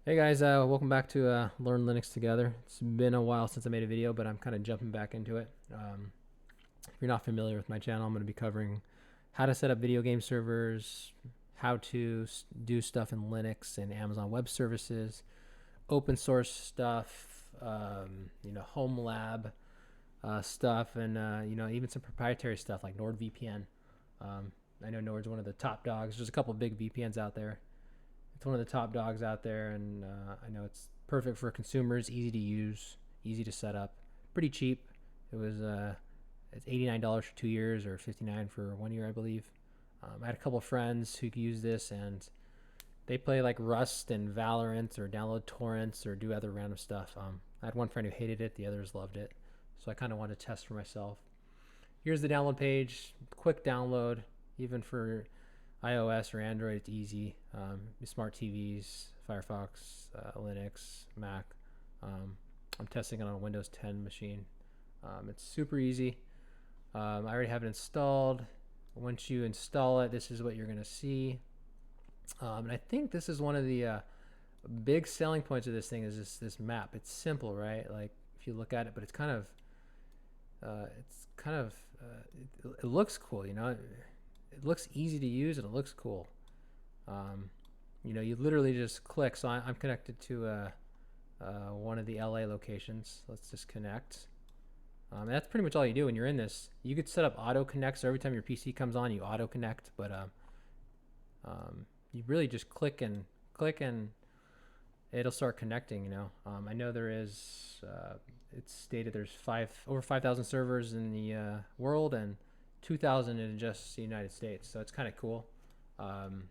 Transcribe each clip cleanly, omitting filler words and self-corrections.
Hey guys, welcome back to Learn Linux Together. It's been a while since I made a video, but I'm kind of jumping back into it. If you're not familiar with my channel, I'm going to be covering how to set up video game servers, how to do stuff in Linux and Amazon Web Services, open source stuff, home lab stuff, and even some proprietary stuff like NordVPN. I know Nord's one of the top dogs. There's a couple of big VPNs out there. It's one of the top dogs out there, and I know it's perfect for consumers, easy to use, easy to set up, pretty cheap. It's $89 for 2 years or $59 for 1 year, I believe. I had a couple of friends who use this, and they play like Rust and Valorant or download torrents or do other random stuff. I had one friend who hated it, the others loved it, so I kind of wanted to test for myself. Here's the download page, quick download, even for iOS or Android. It's easy. Smart TVs, Firefox, Linux, Mac. I'm testing it on a Windows 10 machine. It's super easy. I already have it installed. Once you install it, this is what you're going to see. And I think this is one of the big selling points of this thing is this map. It's simple, right? Like if you look at it, but it's kind of it looks cool, you know. It looks easy to use and it looks cool. You literally just click. So I'm connected to one of the LA locations. Let's just connect. And that's pretty much all you do when you're in this. You could set up auto connect, so every time your PC comes on, you auto connect. But you really just click and it'll start connecting. I know there is. It's stated there's over 5,000 servers in the world and 2,000 in just the United States, so it's kind of cool. And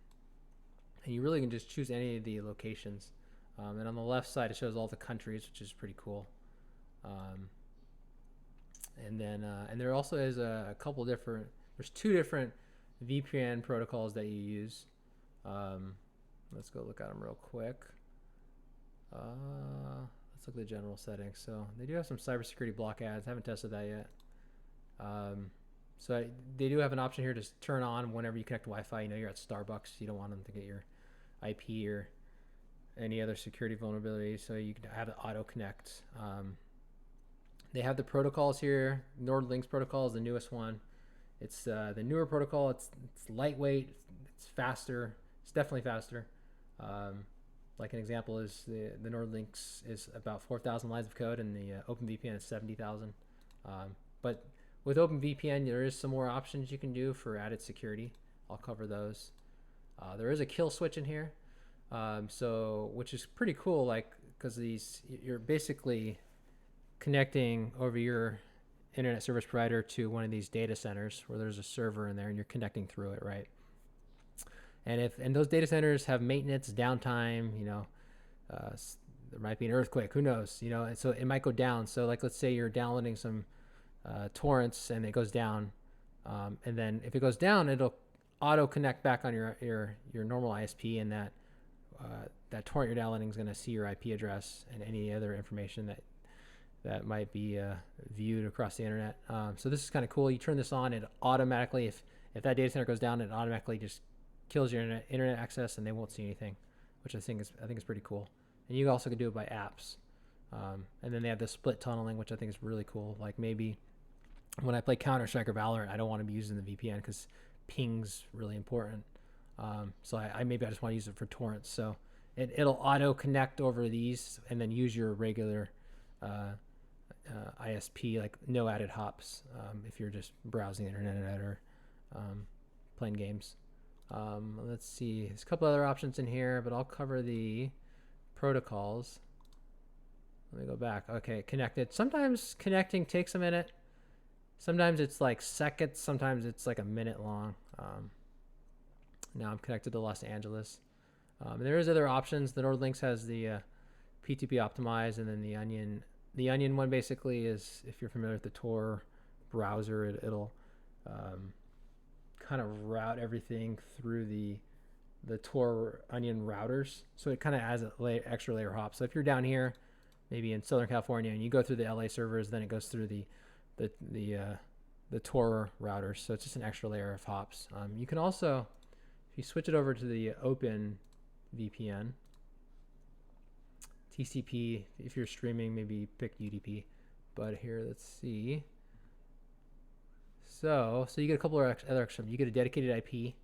you really can just choose any of the locations. And on the left side, it shows all the countries, which is pretty cool. And there also is a couple different. There's two different VPN protocols that you use. Let's go look at them real quick. Let's look at the general settings. So they do have some cybersecurity block ads. Haven't tested that yet. So they do have an option here to turn on whenever you connect to Wi-Fi. You're at Starbucks. You don't want them to get your IP or any other security vulnerabilities. So you can have it auto connect. They have the protocols here. NordLynx protocol is the newest one. It's the newer protocol. It's lightweight. It's faster. It's definitely faster. Like an example is the NordLynx is about 4,000 lines of code, and the OpenVPN is 70,000. But with OpenVPN, there is some more options you can do for added security. I'll cover those. There is a kill switch in here, which is pretty cool. Like because you're basically connecting over your internet service provider to one of these data centers where there's a server in there, and you're connecting through it, right? And those data centers have maintenance, downtime. There might be an earthquake. Who knows? And so it might go down. So like let's say you're downloading some torrents and it goes down, and then if it goes down, it'll auto connect back on your normal ISP, and that torrent you're downloading is going to see your IP address and any other information that might be viewed across the internet. So this is kind of cool. You turn this on, it automatically, if that data center goes down, it automatically just kills your internet access, and they won't see anything, which I think is pretty cool. And you also can do it by apps. And then they have the split tunneling, which I think is really cool. Like maybe when I play Counter-Strike or Valorant, I don't want to be using the VPN because ping's really important. So I just want to use it for torrents. So it'll auto connect over these and then use your regular ISP, like no added hops, if you're just browsing the internet or playing games. Let's see. There's a couple other options in here, but I'll cover the protocols. Let me go back. Okay, connected. Sometimes connecting takes a minute. Sometimes it's like seconds. Sometimes it's like a minute long. Now I'm connected to Los Angeles. There is other options. The NordLynx has the PTP optimized, and then the Onion. The Onion one basically is, if you're familiar with the Tor browser, it'll kind of route everything through the Tor Onion routers. So it kind of adds an extra layer hop. So if you're down here, maybe in Southern California, and you go through the LA servers, then it goes through the Tor routers. So it's just an extra layer of hops. You can also, if you switch it over to the Open VPN, TCP. If you're streaming, maybe pick UDP. But here, let's see. So you get a couple of other extra. You get a dedicated IP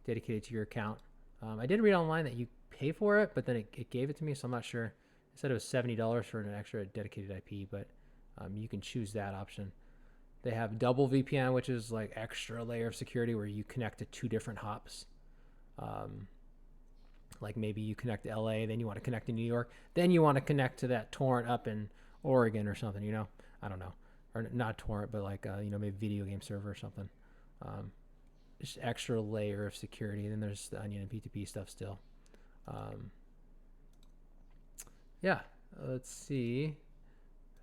dedicated to your account. I did read online that you pay for it, but then it gave it to me, so I'm not sure. It said it was $70 for an extra dedicated IP, but you can choose that option. They have double VPN, which is like extra layer of security where you connect to 2 different hops. Like maybe you connect to LA, then you want to connect to New York, then you want to connect to that torrent up in Oregon or something, you know? I don't know. Or not torrent, but like, you know, maybe video game server or something. Just extra layer of security. And then there's the Onion and P2P stuff still. Yeah, let's see.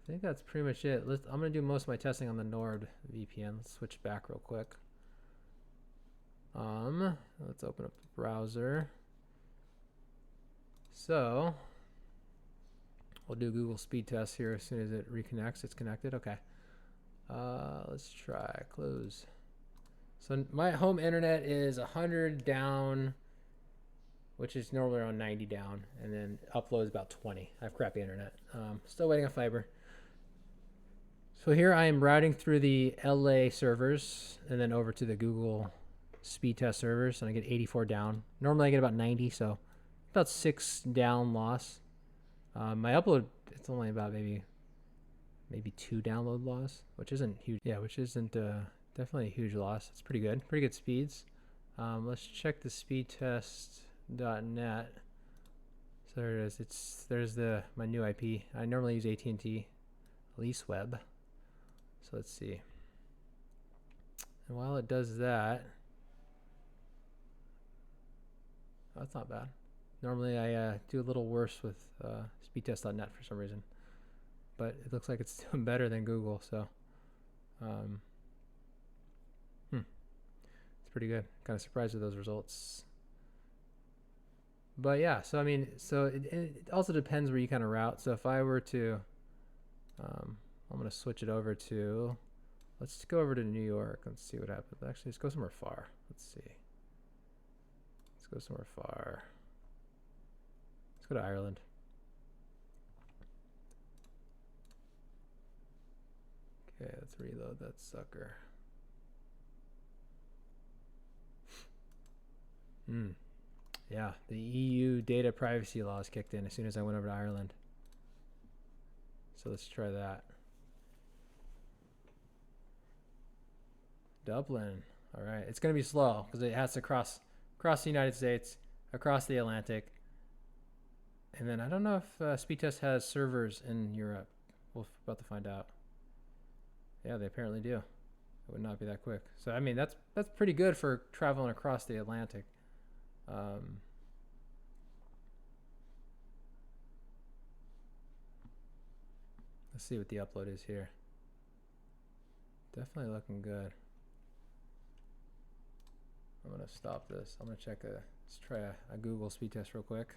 I think that's pretty much it. I'm going to do most of my testing on the NordVPN. Let's switch back real quick. Let's open up the browser. So we'll do Google speed test here as soon as it reconnects. It's connected. Okay. Let's try close. So my home internet is 100 down, which is normally around 90 down, and then upload is about 20. I have crappy internet. Still waiting on fiber. So here I am routing through the LA servers and then over to the Google speed test servers, and I get 84 down. Normally I get about 90, so about 6 down loss. My upload, it's only about maybe 2 download loss, which isn't huge. Yeah, which isn't definitely a huge loss. It's pretty good. Pretty good speeds. Let's check the Speedtest.net. So there it is. There's my new IP. I normally use AT&T LeaseWeb. So let's see. And while it does that, oh, that's not bad. Normally I do a little worse with Speedtest.net for some reason, but it looks like it's doing better than Google. So it's pretty good. Kind of surprised with those results. But yeah, so I mean, so it also depends where you kind of route. So if I were to, I'm going to switch it over to, let's go over to New York. Let's see what happens. Actually, let's go somewhere far. Let's see. Let's go somewhere far. Let's go to Ireland. Okay, let's reload that sucker. Yeah, the EU data privacy laws kicked in as soon as I went over to Ireland. So let's try that. Dublin. All right, it's going to be slow because it has to cross the United States, across the Atlantic. And then I don't know if Speedtest has servers in Europe. We're about to find out. Yeah, they apparently do. It would not be that quick. So I mean, that's pretty good for traveling across the Atlantic. Let's see what the upload is here. Definitely looking good. I'm gonna stop this. I'm gonna check let's try a Google speed test real quick.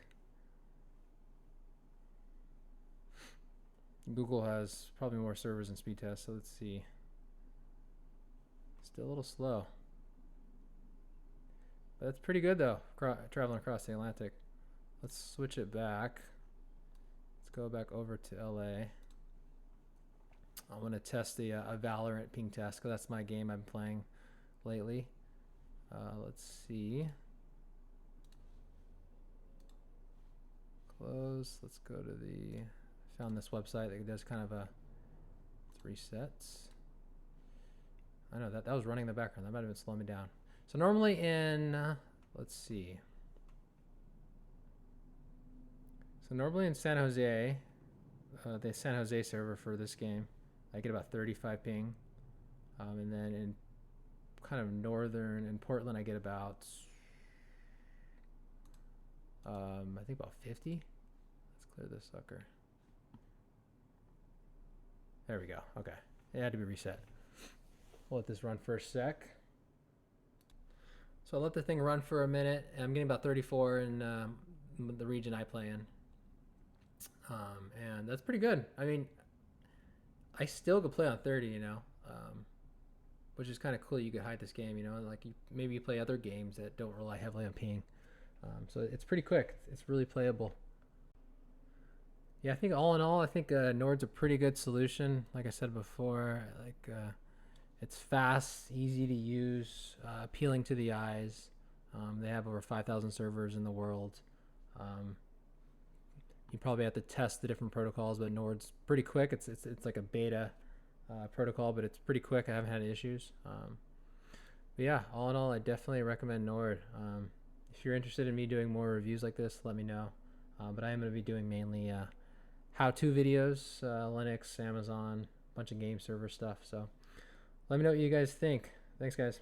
Google has probably more servers than speed test, so let's see. Still a little slow. But that's pretty good though, traveling across the Atlantic. Let's switch it back. Let's go back over to LA. I'm gonna test the a Valorant ping test because that's my game I'm playing lately. Let's see. Close. Let's go to the. Found this website that does kind of a 3 sets. I know that was running in the background. That might have been slowing me down. So normally in let's see. So normally in San Jose, the San Jose server for this game, I get about 35 ping, and then in kind of northern in Portland I get about I think about 50. Let's clear this sucker. There we go. Okay, it had to be reset. We'll let this run for a sec. So I'll let the thing run for a minute. And I'm getting about 34 in the region I play in, and that's pretty good. I mean, I still could play on 30, you know, which is kind of cool. You could hide this game, you know, like maybe you play other games that don't rely heavily on ping. So it's pretty quick. It's really playable. Yeah, I think all in all, I think Nord's a pretty good solution. Like I said before, it's fast, easy to use, appealing to the eyes. They have over 5,000 servers in the world. Um, you probably have to test the different protocols, but Nord's pretty quick. It's like a beta protocol, but it's pretty quick. I haven't had issues. But yeah, all in all, I definitely recommend Nord. If you're interested in me doing more reviews like this, let me know. But I am going to be doing mainly how-to videos, Linux, Amazon, a bunch of game server stuff. So let me know what you guys think. Thanks, guys.